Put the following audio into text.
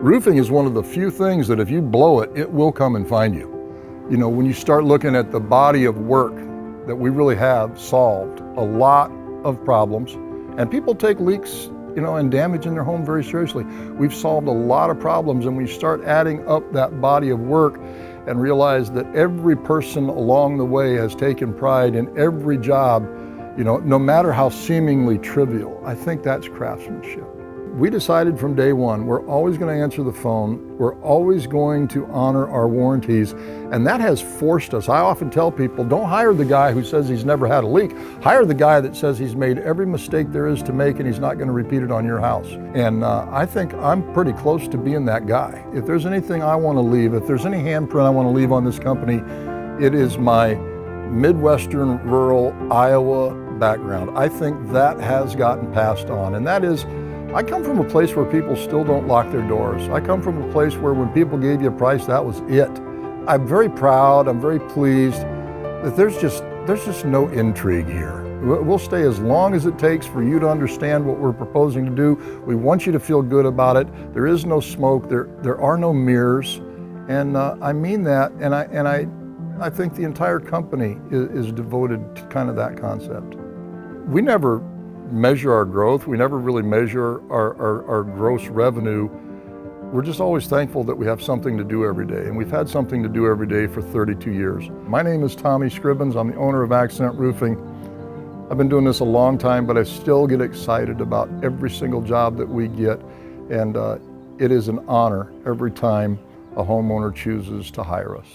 Roofing is one of the few things that if you blow it, it will come and find you. You know, when you start looking at the body of work that we really have solved a lot of problems, and people take leaks, you know, and damage in their home very seriously. We've solved a lot of problems, and we start adding up that body of work and realize that every person along the way has taken pride in every job, you know, no matter how seemingly trivial. I think that's craftsmanship. We decided from day one, we're always going to answer the phone, we're always going to honor our warranties, and that has forced us. I often tell people, don't hire the guy who says he's never had a leak. Hire the guy that says he's made every mistake there is to make and he's not going to repeat it on your house. And I think I'm pretty close to being that guy. If there's anything I want to leave, if there's any handprint I want to leave on this company, it is my Midwestern, rural Iowa background. I think that has gotten passed on, and that is, I come from a place where people still don't lock their doors. I come from a place where when people gave you a price, that was it. I'm very proud, I'm very pleased that there's just no intrigue here. We'll stay as long as it takes for you to understand what we're proposing to do. We want you to feel good about it. There is no smoke, there are no mirrors, and I mean that, and I think the entire company is devoted to kind of that concept. We never measure our growth. We never really measure our gross revenue. We're just always thankful that we have something to do every day, and we've had something to do every day for 32 years. My name is Tommy Scribbins. I'm the owner of Accent Roofing. I've been doing this a long time, but I still get excited about every single job that we get, and it is an honor every time a homeowner chooses to hire us.